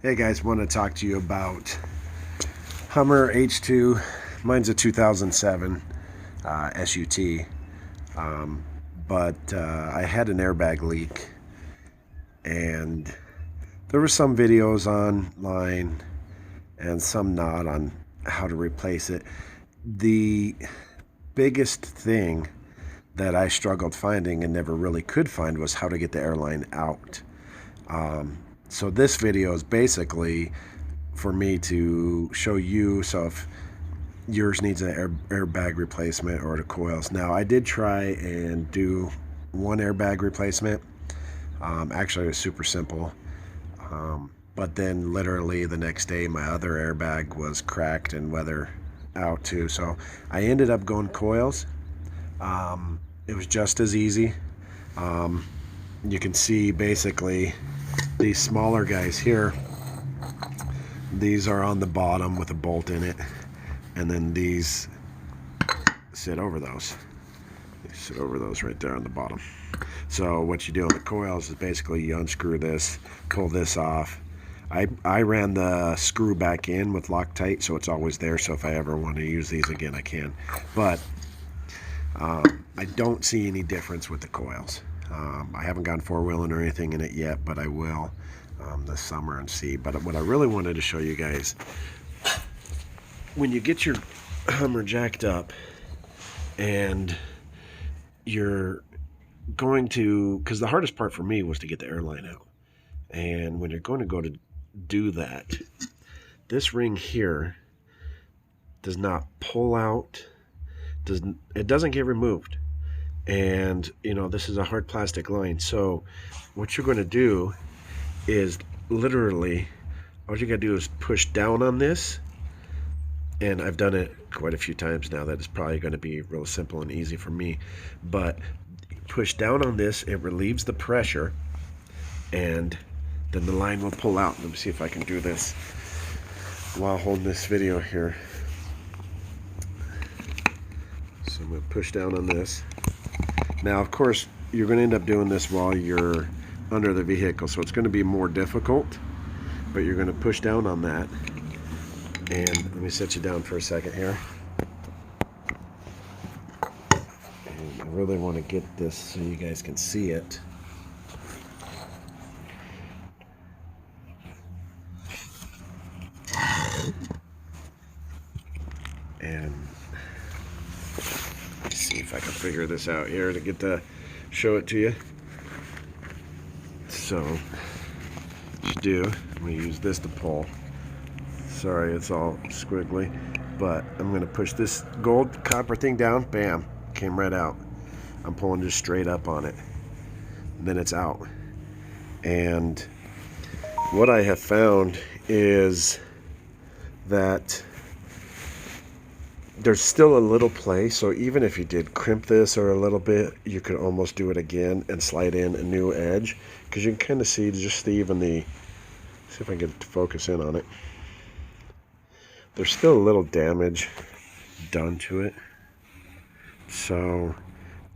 Hey guys, want to talk to you about Hummer H2. Mine's a 2007 SUT, but I had an airbag leak, and there were some videos online and some not on how to replace it. The biggest thing that I struggled finding and never really could find was how to get the airline out. So this video is basically for me to show you, so if yours needs an airbag replacement or the coils. Now I did try and do one airbag replacement. Actually it was super simple, but then literally the next day my other airbag was cracked and weather out too, so I ended up going coils. It was just as easy. You can see basically these smaller guys here, these are on the bottom with a bolt in it, and then these sit over those. They sit over those right there on the bottom. So what you do on the coils is basically you unscrew this, pull this off. I ran the screw back in with Loctite, so it's always there, so if I ever want to use these again I can. But I don't see any difference with the coils. I haven't gone four-wheeling or anything in it yet, but I will this summer and see. But what I really wanted to show you guys, when you get your Hummer jacked up and you're going to, because the hardest part for me was to get the airline out, and when you're going to go to do that, this ring here does not pull out, it doesn't get removed. And you know, this is a hard plastic line, so what you're going to do is literally all you gotta do is push down on this, and I've done it quite a few times now. That is probably going to be real simple and easy for me, but push down on this, it relieves the pressure, and then the line will pull out. Let me see if I can do this while holding this video here. So I'm going to push down on this. Now, of course, you're going to end up doing this while you're under the vehicle, so it's going to be more difficult, but you're going to push down on that. And let me set you down for a second here. And I really want to get this so you guys can see it. And let's see if I can figure this out here to get to show it to you. So what you do, I'm going to use this to pull. Sorry, it's all squiggly, but I'm going to push this gold copper thing down. Bam, came right out. I'm pulling just straight up on it, and then it's out. And what I have found is that there's still a little play, so even if you did crimp this or a little bit, you could almost do it again and slide in a new edge, because you can kind of see just even the, see if I can get it to focus in on it. There's still a little damage done to it. So,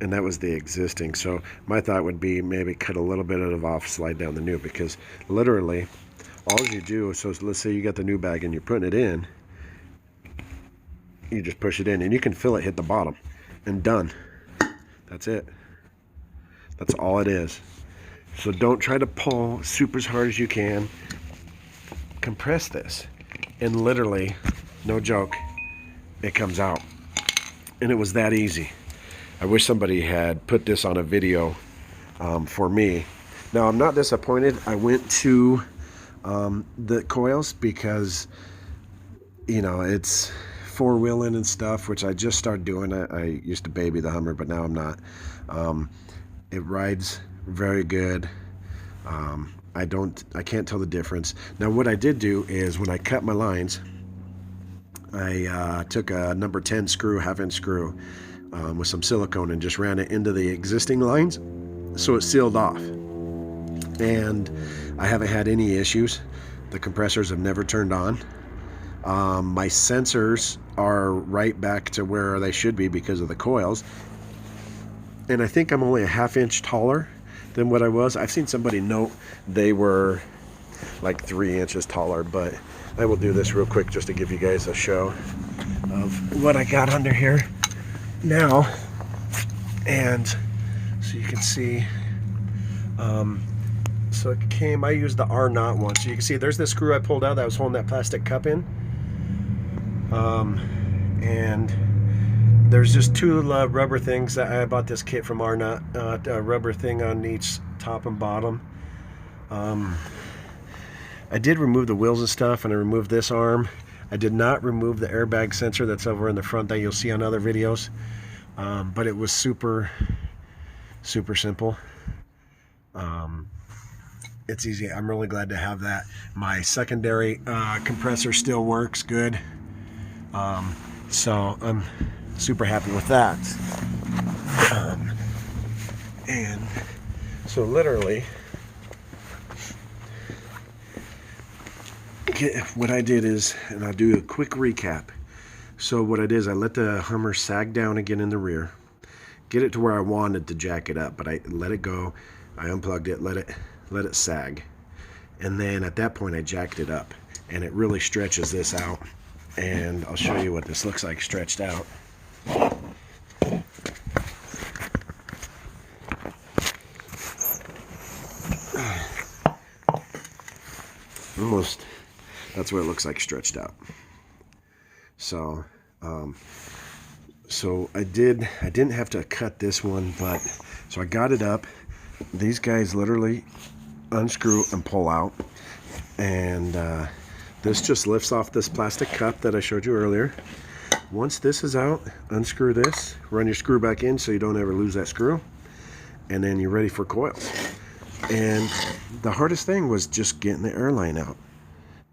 and that was the existing. So my thought would be maybe cut a little bit of it off, slide down the new, because literally all you do, so let's say you got the new bag and you're putting it in, you just push it in and you can feel it hit the bottom, and done. That's it. That's all it is. So don't try to pull super as hard as you can. Compress this, and literally, no joke, it comes out. And it was that easy. I wish somebody had put this on a video for me. Now, I'm not disappointed. I went to the coils because, you know, it's four-wheeling and stuff, which I just started doing. I used to baby the Hummer, but now I'm not. It rides very good. I can't tell the difference. Now what I did do is when I cut my lines, I took a number 10 screw, half-inch screw, with some silicone, and just ran it into the existing lines so it sealed off. And I haven't had any issues. The compressors have never turned on. My sensors are right back to where they should be because of the coils, and I think I'm only a half-inch taller than what I was. I've seen somebody note they were like 3 inches taller, but I will do this real quick just to give you guys a show of what I got under here now. And so you can see, so it came, I used the R-knot one. So you can see there's this screw I pulled out that was holding that plastic cup in. And there's just 2 rubber things that I bought this kit from R-knot, a rubber thing on each top and bottom. I did remove the wheels and stuff, and I removed this arm. I did not remove the airbag sensor that's over in the front that you'll see on other videos. But it was super simple. It's easy. I'm really glad to have that. My secondary compressor still works good. So I'm super happy with that. And so literally, what I did is, and I'll do a quick recap. So what I did is I let the Hummer sag down again in the rear, get it to where I wanted to jack it up, but I let it go. I unplugged it, let it sag. And then at that point I jacked it up, and it really stretches this out. And I'll show you what this looks like stretched out. Almost, that's what it looks like stretched out. So, so I didn't have to cut this one, but, so I got it up. These guys literally unscrew and pull out. And this just lifts off this plastic cup that I showed you earlier. Once this is out, unscrew this, run your screw back in so you don't ever lose that screw. And then you're ready for coils. And the hardest thing was just getting the airline out.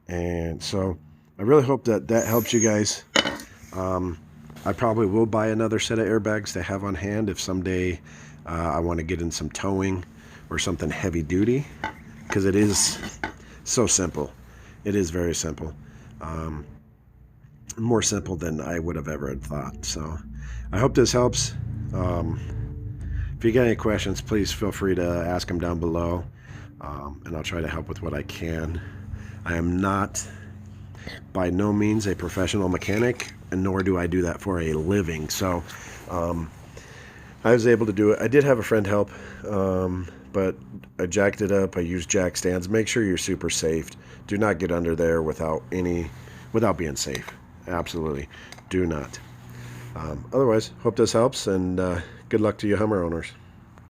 And so I really hope that that helps you guys. I probably will buy another set of airbags to have on hand if someday I want to get in some towing or something heavy duty, because it is so simple. It is very simple. More simple than I would have ever thought. So I hope this helps. If you got any questions, please feel free to ask them down below, and I'll try to help with what I can. I am not by no means a professional mechanic, and nor do I do that for a living. So I was able to do it. I did have a friend help, but I jacked it up. I used jack stands. Make sure you're super safe. Do not get under there without being safe. Absolutely do not. Otherwise, hope this helps, and good luck to you Hummer owners.